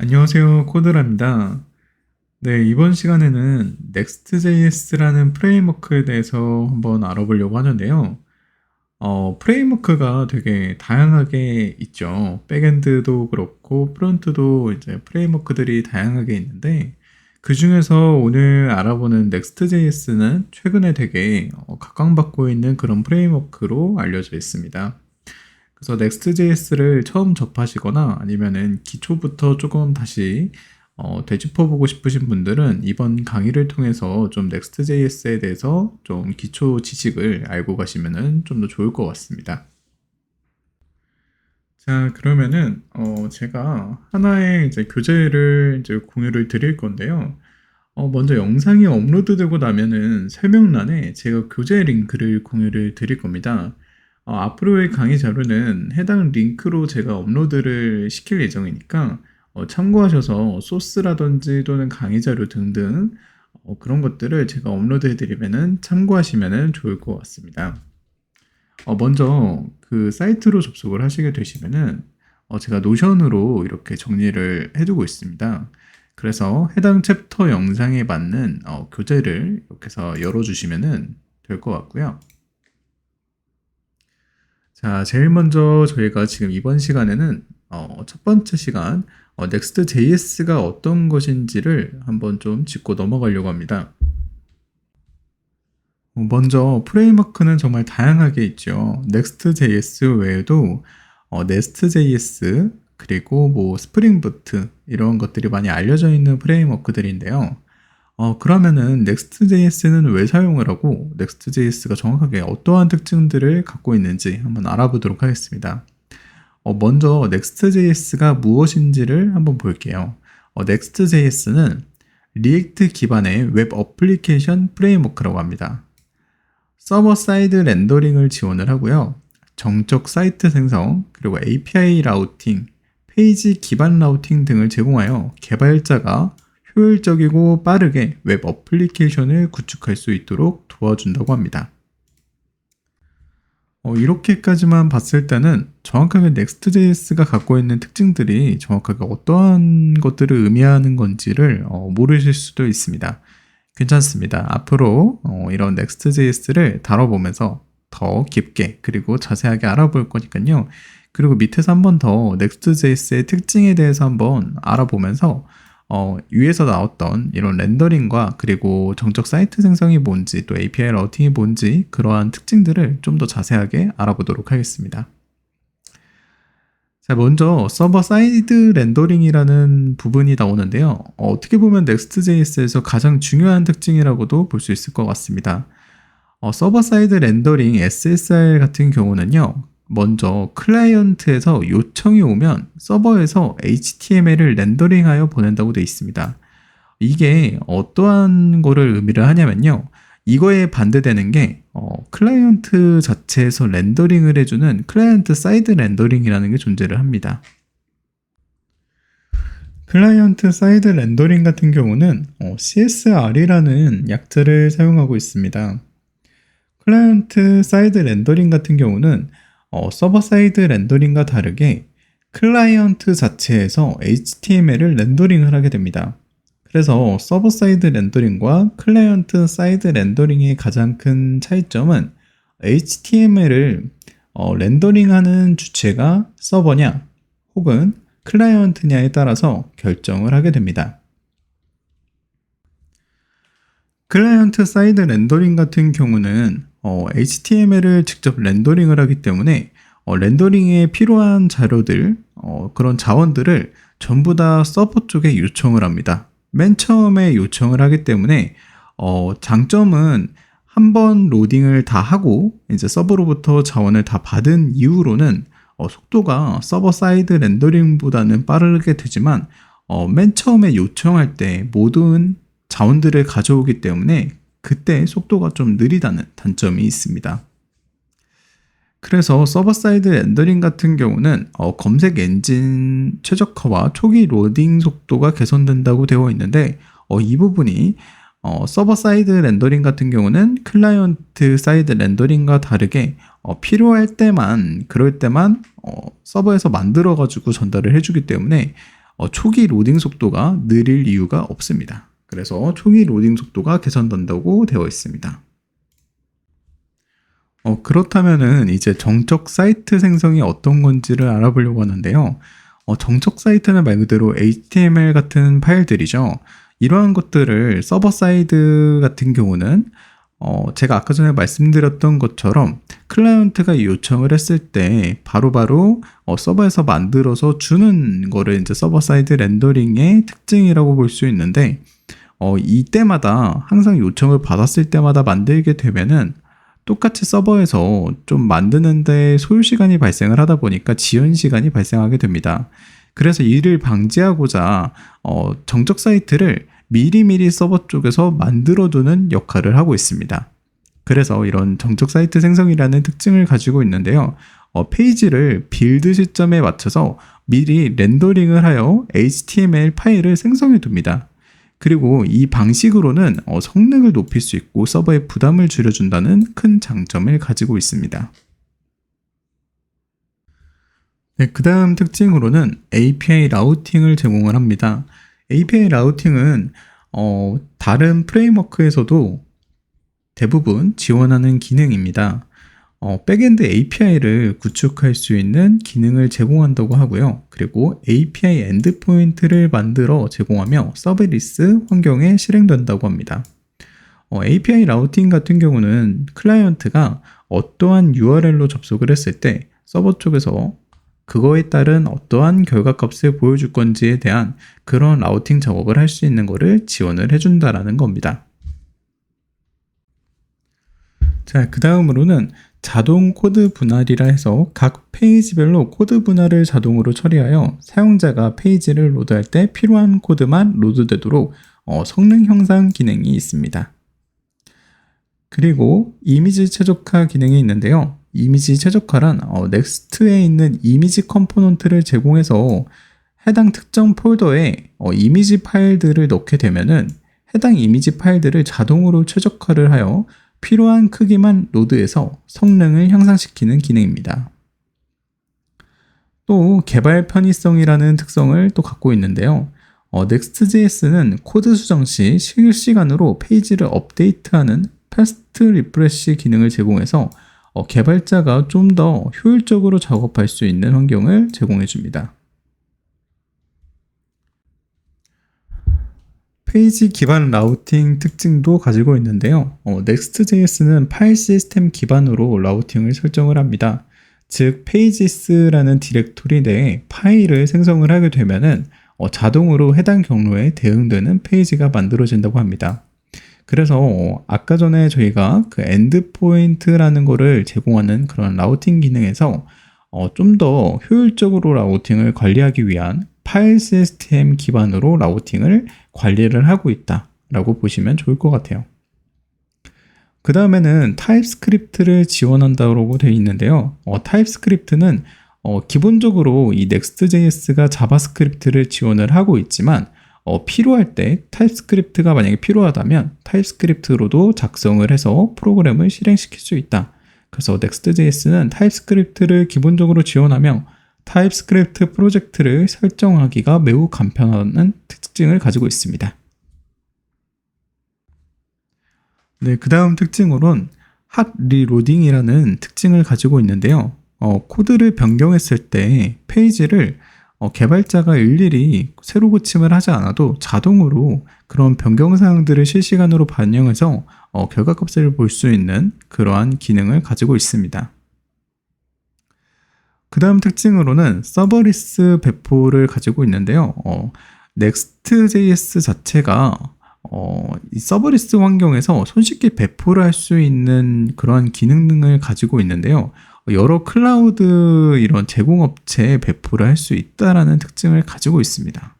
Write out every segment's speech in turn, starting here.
안녕하세요. 코드라입니다. 네, 이번 시간에는 Next.js라는 프레임워크에 대해서 한번 알아보려고 하는데요. 프레임워크가 되게 다양하게 있죠. 백엔드도 그렇고 프론트도 이제 프레임워크들이 다양하게 있는데 그 중에서 오늘 알아보는 Next.js는 최근에 되게 각광받고 있는 그런 프레임워크로 알려져 있습니다. 그래서 Next.js를 처음 접하시거나 아니면은 기초부터 조금 다시 되짚어보고 싶으신 분들은 이번 강의를 통해서 좀 Next.js에 대해서 좀 기초 지식을 알고 가시면은 좀 더 좋을 것 같습니다. 자, 그러면은 제가 하나의 이제 교재를 이제 공유를 드릴 건데요. 먼저 영상이 업로드되고 나면은 설명란에 제가 교재 링크를 공유를 드릴 겁니다. 앞으로의 강의 자료는 해당 링크로 제가 업로드를 시킬 예정이니까 참고하셔서 소스라든지 또는 강의 자료 등등 그런 것들을 제가 업로드 해드리면은 참고하시면은 좋을 것 같습니다. 먼저 그 사이트로 접속을 하시게 되시면은 제가 노션으로 이렇게 정리를 해두고 있습니다. 그래서 해당 챕터 영상에 맞는 교재를 이렇게 해서 열어주시면은 될 것 같고요. 자, 제일 먼저 저희가 지금 이번 시간에는 첫 번째 시간 Next.js가 어떤 것인지를 한번 좀 짚고 넘어가려고 합니다. 먼저 프레임워크는 정말 다양하게 있죠. Next.js 외에도 Nest.js 그리고 뭐 스프링부트 이런 것들이 많이 알려져 있는 프레임워크들인데요. 그러면은 Next.js는 왜 사용을 하고 Next.js가 정확하게 어떠한 특징들을 갖고 있는지 한번 알아보도록 하겠습니다. 먼저 Next.js가 무엇인지를 한번 볼게요. Next.js는 리액트 기반의 웹 어플리케이션 프레임워크라고 합니다. 서버 사이드 렌더링을 지원을 하고요. 정적 사이트 생성, 그리고 API 라우팅, 페이지 기반 라우팅 등을 제공하여 개발자가 효율적이고 빠르게 웹 어플리케이션을 구축할 수 있도록 도와준다고 합니다. 이렇게까지만 봤을 때는 정확하게 Next.js가 갖고 있는 특징들이 정확하게 어떠한 것들을 의미하는 건지를 모르실 수도 있습니다. 괜찮습니다. 앞으로 이런 Next.js를 다뤄보면서 더 깊게 그리고 자세하게 알아볼 거니까요. 그리고 밑에서 한 번 더 Next.js의 특징에 대해서 한번 알아보면서 위에서 나왔던 이런 렌더링과 그리고 정적 사이트 생성이 뭔지 또 API 라우팅이 뭔지 그러한 특징들을 좀 더 자세하게 알아보도록 하겠습니다. 자, 먼저 서버 사이드 렌더링이라는 부분이 나오는데요. 어떻게 보면 Next.js에서 가장 중요한 특징이라고도 볼 수 있을 것 같습니다. 서버 사이드 렌더링 SSR 같은 경우는요. 먼저 클라이언트에서 요청이 오면 서버에서 HTML을 렌더링하여 보낸다고 되어 있습니다. 이게 어떠한 거를 의미를 하냐면요. 이거에 반대되는 게 클라이언트 자체에서 렌더링을 해주는 클라이언트 사이드 렌더링이라는 게 존재를 합니다. 클라이언트 사이드 렌더링 같은 경우는 CSR이라는 약자를 사용하고 있습니다. 클라이언트 사이드 렌더링 같은 경우는 서버 사이드 렌더링과 다르게 클라이언트 자체에서 HTML을 렌더링을 하게 됩니다. 그래서 서버 사이드 렌더링과 클라이언트 사이드 렌더링의 가장 큰 차이점은 HTML을 렌더링하는 주체가 서버냐 혹은 클라이언트냐에 따라서 결정을 하게 됩니다. 클라이언트 사이드 렌더링 같은 경우는 HTML을 직접 렌더링을 하기 때문에 렌더링에 필요한 자료들, 그런 자원들을 전부 다 서버 쪽에 요청을 합니다. 맨 처음에 요청을 하기 때문에 장점은 한번 로딩을 다 하고 이제 서버로부터 자원을 다 받은 이후로는 속도가 서버 사이드 렌더링보다는 빠르게 되지만 맨 처음에 요청할 때 모든 자원들을 가져오기 때문에 그때 속도가 좀 느리다는 단점이 있습니다. 그래서 서버 사이드 렌더링 같은 경우는 검색 엔진 최적화와 초기 로딩 속도가 개선된다고 되어 있는데 이 부분이 서버 사이드 렌더링 같은 경우는 클라이언트 사이드 렌더링과 다르게 필요할 때만 그럴 때만 서버에서 만들어 가지고 전달을 해주기 때문에 초기 로딩 속도가 느릴 이유가 없습니다. 그래서 초기 로딩 속도가 개선된다고 되어 있습니다. 그렇다면은 이제 정적 사이트 생성이 어떤 건지를 알아보려고 하는데요. 정적 사이트는 말 그대로 HTML 같은 파일들이죠. 이러한 것들을 서버 사이드 같은 경우는 제가 아까 전에 말씀드렸던 것처럼 클라이언트가 요청을 했을 때 바로바로 서버에서 만들어서 주는 거를 이제 서버 사이드 렌더링의 특징이라고 볼 수 있는데, 이때마다 항상 요청을 받았을 때마다 만들게 되면은 똑같이 서버에서 좀 만드는데 소요 시간이 발생을 하다 보니까 지연 시간이 발생하게 됩니다. 그래서 이를 방지하고자 정적 사이트를 미리미리 서버 쪽에서 만들어두는 역할을 하고 있습니다. 그래서 이런 정적 사이트 생성이라는 특징을 가지고 있는데요. 페이지를 빌드 시점에 맞춰서 미리 렌더링을 하여 HTML 파일을 생성해 둡니다. 그리고 이 방식으로는 성능을 높일 수 있고 서버의 부담을 줄여준다는 큰 장점을 가지고 있습니다. 네, 그 다음 특징으로는 API 라우팅을 제공을 합니다. API 라우팅은 다른 프레임워크에서도 대부분 지원하는 기능입니다. 백엔드 API를 구축할 수 있는 기능을 제공한다고 하고요. 그리고 API 엔드포인트를 만들어 제공하며 서비스 환경에 실행된다고 합니다. API 라우팅 같은 경우는 클라이언트가 어떠한 URL로 접속을 했을 때 서버 쪽에서 그거에 따른 어떠한 결과값을 보여줄 건지에 대한 그런 라우팅 작업을 할 수 있는 것을 지원을 해준다라는 겁니다. 자, 그 다음으로는 자동 코드 분할이라 해서 각 페이지별로 코드 분할을 자동으로 처리하여 사용자가 페이지를 로드할 때 필요한 코드만 로드되도록 성능 향상 기능이 있습니다. 그리고 이미지 최적화 기능이 있는데요. 이미지 최적화란 넥스트에 있는 이미지 컴포넌트를 제공해서 해당 특정 폴더에 이미지 파일들을 넣게 되면은 해당 이미지 파일들을 자동으로 최적화를 하여 필요한 크기만 로드해서 성능을 향상시키는 기능입니다. 또 개발 편의성이라는 특성을 또 갖고 있는데요. Next.js는 코드 수정 시 실시간으로 페이지를 업데이트하는 패스트 리프레시 기능을 제공해서 개발자가 좀 더 효율적으로 작업할 수 있는 환경을 제공해 줍니다. 페이지 기반 라우팅 특징도 가지고 있는데요. Next.js는 파일 시스템 기반으로 라우팅을 설정을 합니다. 즉, pages라는 디렉토리 내에 파일을 생성을 하게 되면은 자동으로 해당 경로에 대응되는 페이지가 만들어진다고 합니다. 그래서 아까 전에 저희가 그 엔드포인트라는 거를 제공하는 그런 라우팅 기능에서 좀 더 효율적으로 라우팅을 관리하기 위한 파일 시스템 기반으로 라우팅을 관리를 하고 있다라고 보시면 좋을 것 같아요. 그 다음에는 타입스크립트를 지원한다고 되어 있는데요. 타입스크립트는 기본적으로 이 Next.js가 자바스크립트를 지원을 하고 있지만 필요할 때 타입스크립트가 만약에 필요하다면 타입스크립트로도 작성을 해서 프로그램을 실행시킬 수 있다. 그래서 Next.js는 타입스크립트를 기본적으로 지원하며 타입스크립트 프로젝트를 설정하기가 매우 간편한 특징을 가지고 있습니다. 네, 그 다음 특징으로는 핫 리로딩이라는 특징을 가지고 있는데요. 코드를 변경했을 때 페이지를 개발자가 일일이 새로 고침을 하지 않아도 자동으로 그런 변경사항들을 실시간으로 반영해서 결과값을 볼 수 있는 그러한 기능을 가지고 있습니다. 그 다음 특징으로는 서버리스 배포를 가지고 있는데요. Next.js 자체가 이 서버리스 환경에서 손쉽게 배포를 할 수 있는 그런 기능을 가지고 있는데요. 여러 클라우드 이런 제공업체에 배포를 할 수 있다라는 특징을 가지고 있습니다.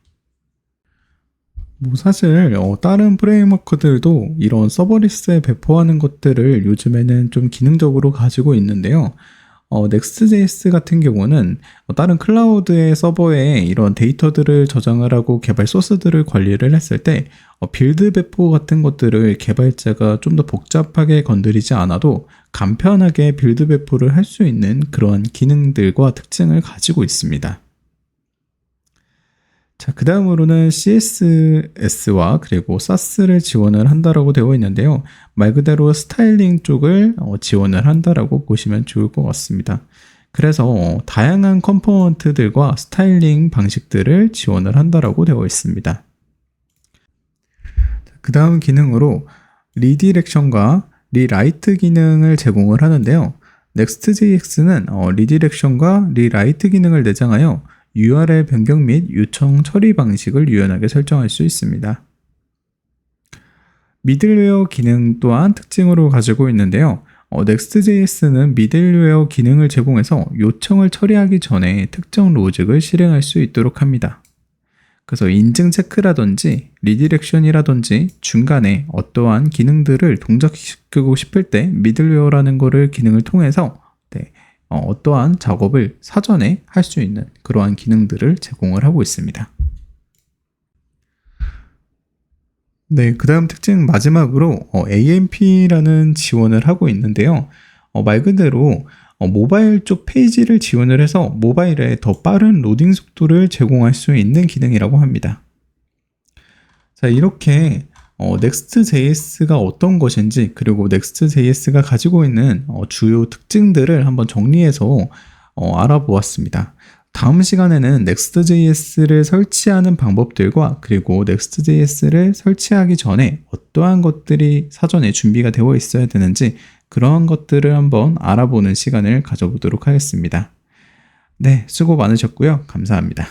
사실 다른 프레임워크들도 이런 서버리스에 배포하는 것들을 요즘에는 좀 기능적으로 가지고 있는데요. Next.js 같은 경우는 다른 클라우드의 서버에 이런 데이터들을 저장을 하고 개발 소스들을 관리를 했을 때 빌드 배포 같은 것들을 개발자가 좀 더 복잡하게 건드리지 않아도 간편하게 빌드 배포를 할 수 있는 그런 기능들과 특징을 가지고 있습니다. 자, 그 다음으로는 CSS와 그리고 SAS를 지원을 한다라고 되어 있는데요. 말 그대로 스타일링 쪽을 지원을 한다라고 보시면 좋을 것 같습니다. 그래서 다양한 컴포넌트들과 스타일링 방식들을 지원을 한다라고 되어 있습니다. 그 다음 기능으로 리디렉션과 리라이트 기능을 제공을 하는데요. Next.js는 리디렉션과 리라이트 기능을 내장하여 URL 변경 및 요청 처리 방식을 유연하게 설정할 수 있습니다. 미들웨어 기능 또한 특징으로 가지고 있는데요. Next.js는 미들웨어 기능을 제공해서 요청을 처리하기 전에 특정 로직을 실행할 수 있도록 합니다. 그래서 인증 체크라든지 리디렉션이라든지 중간에 어떠한 기능들을 동작시키고 싶을 때 미들웨어라는 거를 기능을 통해서 어떠한 작업을 사전에 할 수 있는 그러한 기능들을 제공을 하고 있습니다. 네, 그 다음 특징 마지막으로 AMP라는 지원을 하고 있는데요. 말 그대로 모바일 쪽 페이지를 지원을 해서 모바일에 더 빠른 로딩 속도를 제공할 수 있는 기능이라고 합니다. 자, 이렇게 Next.js가 어떤 것인지 그리고 Next.js가 가지고 있는 주요 특징들을 한번 정리해서 알아보았습니다. 다음 시간에는 Next.js를 설치하는 방법들과 그리고 Next.js를 설치하기 전에 어떠한 것들이 사전에 준비가 되어 있어야 되는지 그러한 것들을 한번 알아보는 시간을 가져보도록 하겠습니다. 네, 수고 많으셨고요. 감사합니다.